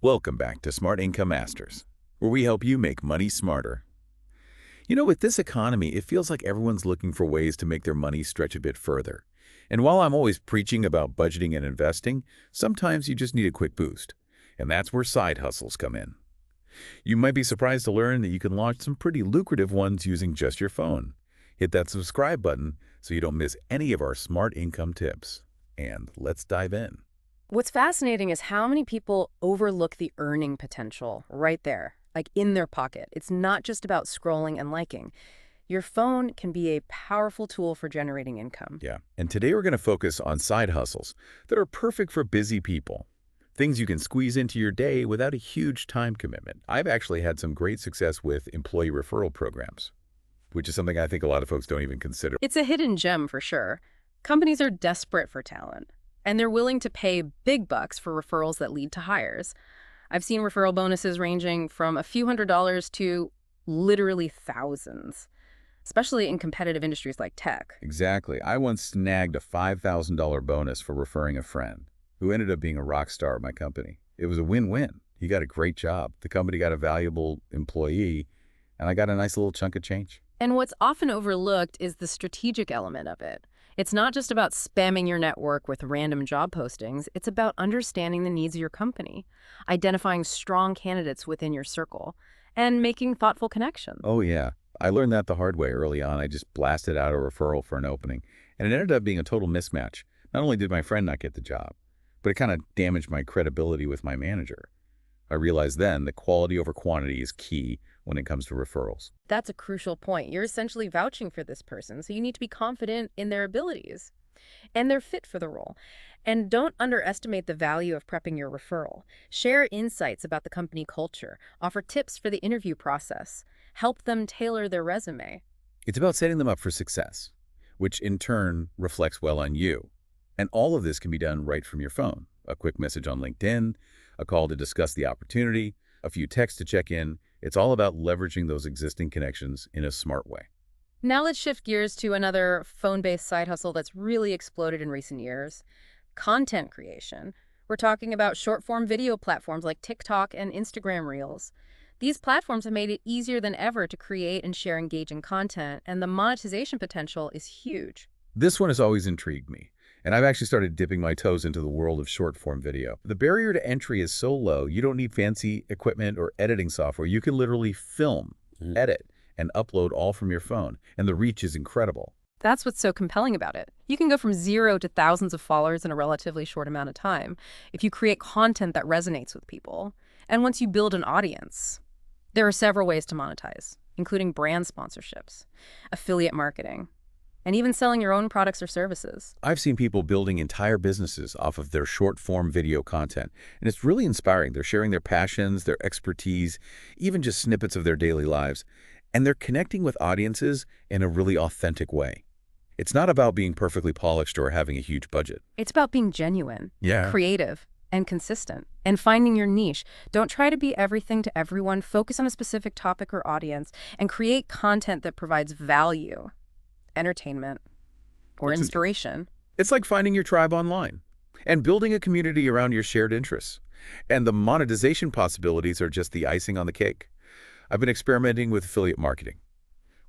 Welcome back to Smart Income Masters, where we help you make money smarter. With this economy, it feels like everyone's looking for ways to make their money stretch a bit further. And while I'm always preaching about budgeting and investing, sometimes you just need a quick boost. And that's where side hustles come in. You might be surprised to learn that you can launch some pretty lucrative ones using just your phone. Hit that subscribe button so you don't miss any of our smart income tips. And let's dive in. What's fascinating is how many people overlook the earning potential right there, like in their pocket. It's not just about scrolling and liking. Your phone can be a powerful tool for generating income. Yeah, and today we're going to focus on side hustles that are perfect for busy people. Things you can squeeze into your day without a huge time commitment. I've actually had some great success with employee referral programs, which is something I think a lot of folks don't even consider. It's a hidden gem for sure. Companies are desperate for talent, and they're willing to pay big bucks for referrals that lead to hires. I've seen referral bonuses ranging from a few $100s to literally thousands, especially in competitive industries like tech. Exactly. I once snagged a $5,000 bonus for referring a friend who ended up being a rock star at my company. It was a win-win. He got a great job. The company got a valuable employee, and I got a nice little chunk of change. And what's often overlooked is the strategic element of it. It's not just about spamming your network with random job postings. It's about understanding the needs of your company, identifying strong candidates within your circle, and making thoughtful connections. Oh, yeah. I learned that the hard way early on. I just blasted out a referral for an opening, and it ended up being a total mismatch. Not only did my friend not get the job, but it kind of damaged my credibility with my manager. I realized then that quality over quantity is key when it comes to referrals. That's a crucial point. You're essentially vouching for this person, so you need to be confident in their abilities and their fit for the role. And don't underestimate the value of prepping your referral. Share insights about the company culture, offer tips for the interview process, help them tailor their resume. It's about setting them up for success, which in turn reflects well on you. And all of this can be done right from your phone. A quick message on LinkedIn, a call to discuss the opportunity, a few texts to check in. It's all about leveraging those existing connections in a smart way. Now let's shift gears to another phone-based side hustle that's really exploded in recent years: content creation. We're talking about short-form video platforms like TikTok and Instagram Reels. These platforms have made it easier than ever to create and share engaging content, and the monetization potential is huge. This one has always intrigued me, and I've actually started dipping my toes into the world of short-form video. The barrier to entry is so low, you don't need fancy equipment or editing software. You can literally film, edit, and upload all from your phone, and the reach is incredible. That's what's so compelling about it. You can go from 0 to thousands of followers in a relatively short amount of time if you create content that resonates with people. And once you build an audience, there are several ways to monetize, including brand sponsorships, affiliate marketing, and even selling your own products or services. I've seen people building entire businesses off of their short-form video content, and it's really inspiring. They're sharing their passions, their expertise, even just snippets of their daily lives, and they're connecting with audiences in a really authentic way. It's not about being perfectly polished or having a huge budget. It's about being genuine, Yeah. creative, and consistent, and finding your niche. Don't try to be everything to everyone. Focus on a specific topic or audience and create content that provides value, entertainment, or inspiration. It's like finding your tribe online and building a community around your shared interests. And the monetization possibilities are just the icing on the cake. I've been experimenting with affiliate marketing,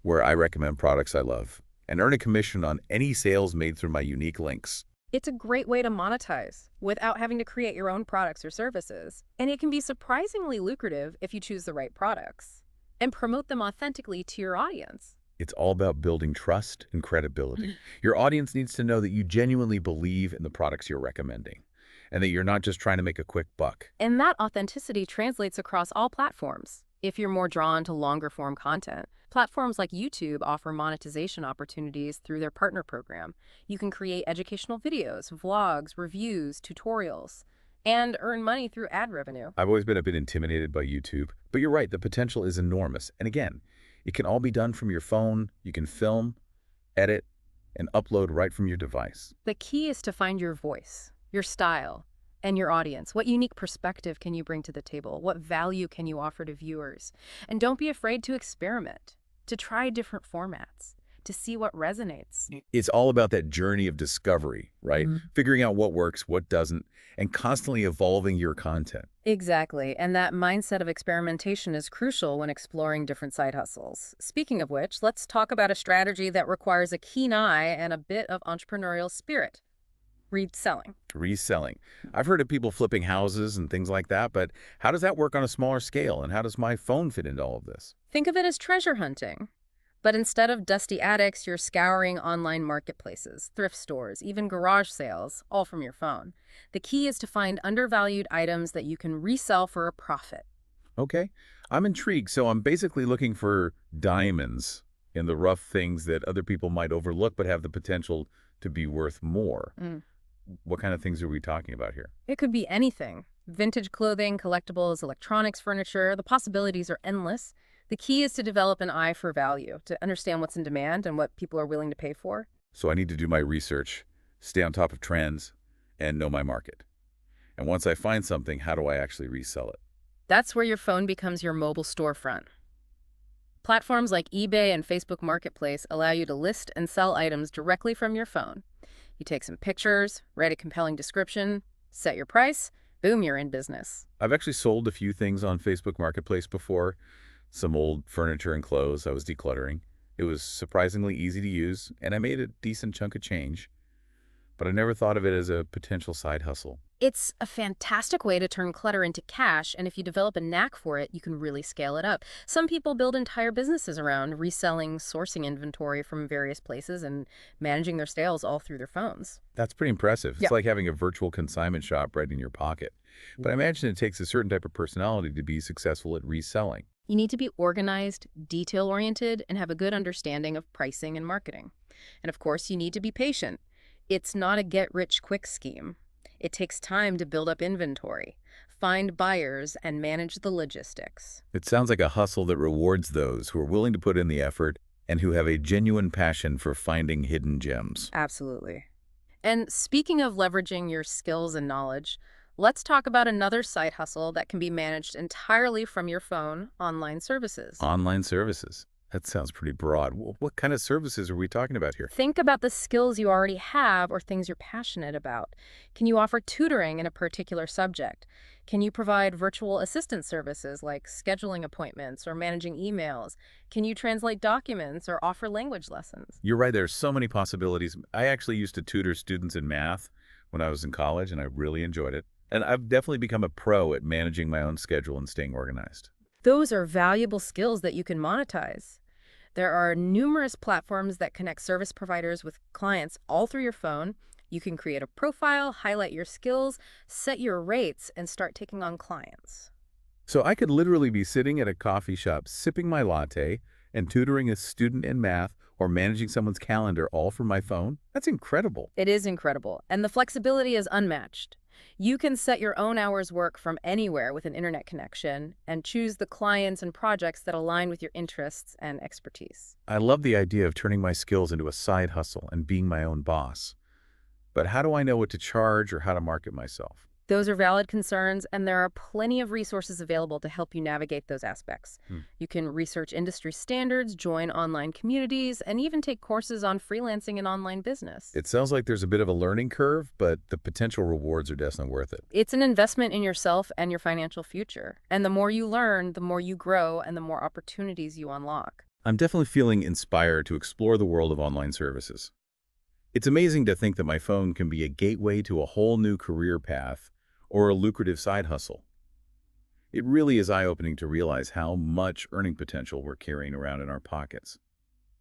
where I recommend products I love and earn a commission on any sales made through my unique links. It's a great way to monetize without having to create your own products or services. And it can be surprisingly lucrative if you choose the right products and promote them authentically to your audience. It's all about building trust and credibility. Your audience needs to know that you genuinely believe in the products you're recommending and that you're not just trying to make a quick buck. And that authenticity translates across all platforms. If you're more drawn to longer form content, platforms like YouTube offer monetization opportunities through their partner program. You can create educational videos, vlogs, reviews, tutorials, and earn money through ad revenue. I've always been a bit intimidated by YouTube, but you're right, the potential is enormous. And again, it can all be done from your phone. You can film, edit, and upload right from your device. The key is to find your voice, your style, and your audience. What unique perspective can you bring to the table? What value can you offer to viewers? And don't be afraid to experiment, to try different formats, to see what resonates. It's all about that journey of discovery, right? Figuring out what works, what doesn't, and constantly evolving your content. Exactly, and that mindset of experimentation is crucial when exploring different side hustles. Speaking of which, let's talk about a strategy that requires a keen eye and a bit of entrepreneurial spirit: reselling. Reselling. I've heard of people flipping houses and things like that, but how does that work on a smaller scale, and how does my phone fit into all of this? Think of it as treasure hunting. But instead of dusty attics, you're scouring online marketplaces, thrift stores, even garage sales, all from your phone. The key is to find undervalued items that you can resell for a profit. Okay, I'm intrigued. So I'm basically looking for diamonds in the rough things that other people might overlook but have the potential to be worth more. Mm. What kind of things are we talking about here? It could be anything: vintage clothing, collectibles, electronics, furniture. The possibilities are endless. The key is to develop an eye for value, to understand what's in demand and what people are willing to pay for. So I need to do my research, stay on top of trends, and know my market. And once I find something, how do I actually resell it? That's where your phone becomes your mobile storefront. Platforms like eBay and Facebook Marketplace allow you to list and sell items directly from your phone. You take some pictures, write a compelling description, set your price, boom, you're in business. I've actually sold a few things on Facebook Marketplace before. Some old furniture and clothes I was decluttering. It was surprisingly easy to use, and I made a decent chunk of change. But I never thought of it as a potential side hustle. It's a fantastic way to turn clutter into cash, and if you develop a knack for it, you can really scale it up. Some people build entire businesses around reselling, sourcing inventory from various places, and managing their sales all through their phones. That's pretty impressive. Yeah. It's like having a virtual consignment shop right in your pocket. But I imagine it takes a certain type of personality to be successful at reselling. You need to be organized, detail-oriented, and have a good understanding of pricing and marketing. And of course, you need to be patient. It's not a get-rich-quick scheme. It takes time to build up inventory, find buyers, and manage the logistics. It sounds like a hustle that rewards those who are willing to put in the effort and who have a genuine passion for finding hidden gems. Absolutely. And speaking of leveraging your skills and knowledge, let's talk about another side hustle that can be managed entirely from your phone: online services. Online services. That sounds pretty broad. What kind of services are we talking about here? Think about the skills you already have or things you're passionate about. Can you offer tutoring in a particular subject? Can you provide virtual assistant services like scheduling appointments or managing emails? Can you translate documents or offer language lessons? You're right, there's so many possibilities. I actually used to tutor students in math when I was in college, and I really enjoyed it. And I've definitely become a pro at managing my own schedule and staying organized. Those are valuable skills that you can monetize. There are numerous platforms that connect service providers with clients all through your phone. You can create a profile, highlight your skills, set your rates, and start taking on clients. So I could literally be sitting at a coffee shop, sipping my latte, and tutoring a student in math or managing someone's calendar all from my phone. That's incredible. It is incredible, and the flexibility is unmatched. You can set your own hours work from anywhere with an internet connection and choose the clients and projects that align with your interests and expertise. I love the idea of turning my skills into a side hustle and being my own boss. But how do I know what to charge or how to market myself? Those are valid concerns, and there are plenty of resources available to help you navigate those aspects. You can research industry standards, join online communities, and even take courses on freelancing and online business. It sounds like there's a bit of a learning curve, but the potential rewards are definitely worth it. It's an investment in yourself and your financial future. And the more you learn, the more you grow, and the more opportunities you unlock. I'm definitely feeling inspired to explore the world of online services. It's amazing to think that my phone can be a gateway to a whole new career path or a lucrative side hustle. It really is eye-opening to realize how much earning potential we're carrying around in our pockets.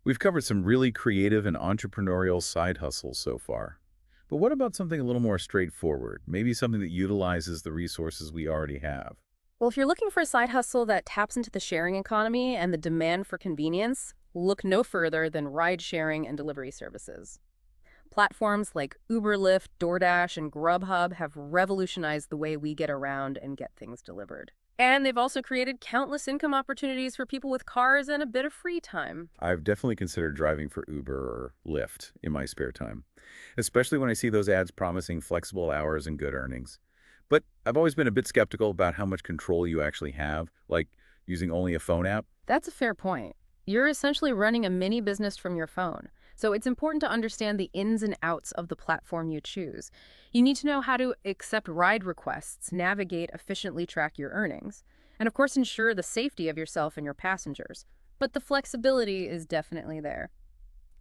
We've covered some really creative and entrepreneurial side hustles so far. But what about something a little more straightforward, maybe something that utilizes the resources we already have? Well, if you're looking for a side hustle that taps into the sharing economy and the demand for convenience, look no further than ride-sharing and delivery services. Platforms like Uber, Lyft, DoorDash, and Grubhub have revolutionized the way we get around and get things delivered. And they've also created countless income opportunities for people with cars and a bit of free time. I've definitely considered driving for Uber or Lyft in my spare time, especially when I see those ads promising flexible hours and good earnings. But I've always been a bit skeptical about how much control you actually have, like using only a phone app. That's a fair point. You're essentially running a mini business from your phone. So it's important to understand the ins and outs of the platform you choose. You need to know how to accept ride requests, navigate, efficiently track your earnings, and of course ensure the safety of yourself and your passengers. But the flexibility is definitely there.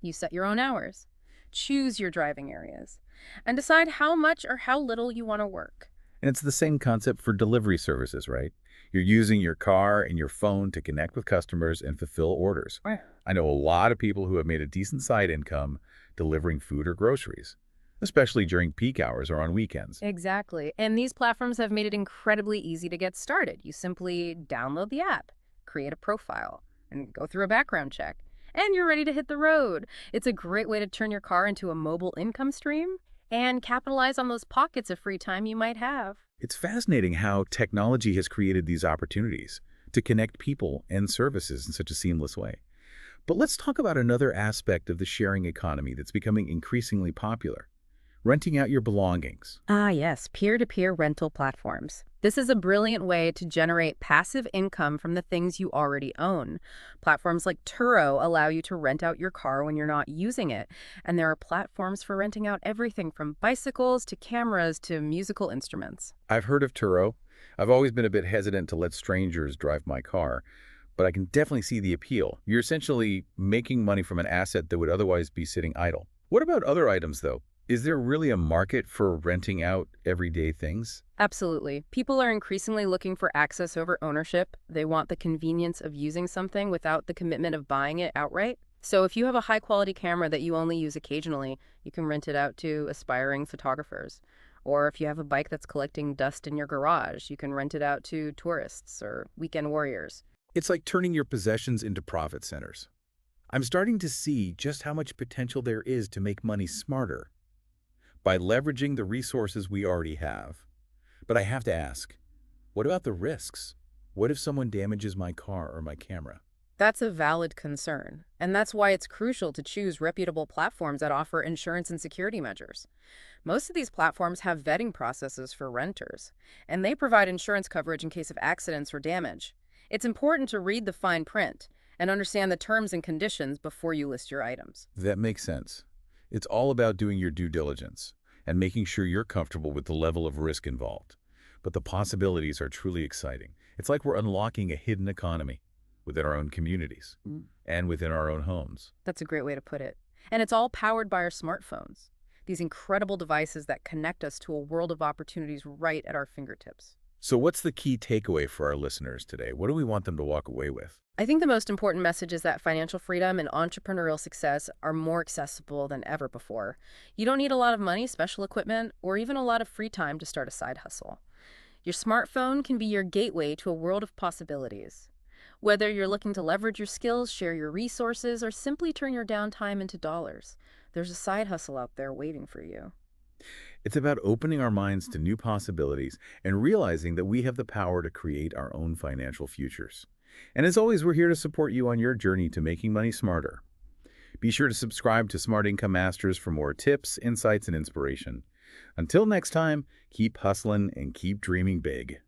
You set your own hours, choose your driving areas, and decide how much or how little you want to work. And it's the same concept for delivery services, right? You're using your car and your phone to connect with customers and fulfill orders. Right. I know a lot of people who have made a decent side income delivering food or groceries, especially during peak hours or on weekends. Exactly. And these platforms have made it incredibly easy to get started. You simply download the app, create a profile, and go through a background check. And you're ready to hit the road. It's a great way to turn your car into a mobile income stream and capitalize on those pockets of free time you might have. It's fascinating how technology has created these opportunities to connect people and services in such a seamless way. But let's talk about another aspect of the sharing economy that's becoming increasingly popular: renting out your belongings. Ah, yes, peer-to-peer rental platforms. This is a brilliant way to generate passive income from the things you already own. Platforms like Turo allow you to rent out your car when you're not using it. And there are platforms for renting out everything from bicycles to cameras to musical instruments. I've heard of Turo. I've always been a bit hesitant to let strangers drive my car, but I can definitely see the appeal. You're essentially making money from an asset that would otherwise be sitting idle. What about other items, though? Is there really a market for renting out everyday things? Absolutely. People are increasingly looking for access over ownership. They want the convenience of using something without the commitment of buying it outright. So if you have a high-quality camera that you only use occasionally, you can rent it out to aspiring photographers. Or if you have a bike that's collecting dust in your garage, you can rent it out to tourists or weekend warriors. It's like turning your possessions into profit centers. I'm starting to see just how much potential there is to make money smarter by leveraging the resources we already have. But I have to ask, what about the risks? What if someone damages my car or my camera? That's a valid concern, and that's why it's crucial to choose reputable platforms that offer insurance and security measures. Most of these platforms have vetting processes for renters, and they provide insurance coverage in case of accidents or damage. It's important to read the fine print and understand the terms and conditions before you list your items. That makes sense. It's all about doing your due diligence and making sure you're comfortable with the level of risk involved. But the possibilities are truly exciting. It's like we're unlocking a hidden economy within our own communities Mm. and within our own homes. That's a great way to put it. And it's all powered by our smartphones, these incredible devices that connect us to a world of opportunities right at our fingertips. So what's the key takeaway for our listeners today? What do we want them to walk away with? I think the most important message is that financial freedom and entrepreneurial success are more accessible than ever before. You don't need a lot of money, special equipment, or even a lot of free time to start a side hustle. Your smartphone can be your gateway to a world of possibilities. Whether you're looking to leverage your skills, share your resources, or simply turn your downtime into dollars, there's a side hustle out there waiting for you. It's about opening our minds to new possibilities and realizing that we have the power to create our own financial futures. And as always, we're here to support you on your journey to making money smarter. Be sure to subscribe to Smart Income Masters for more tips, insights, and inspiration. Until next time, keep hustling and keep dreaming big.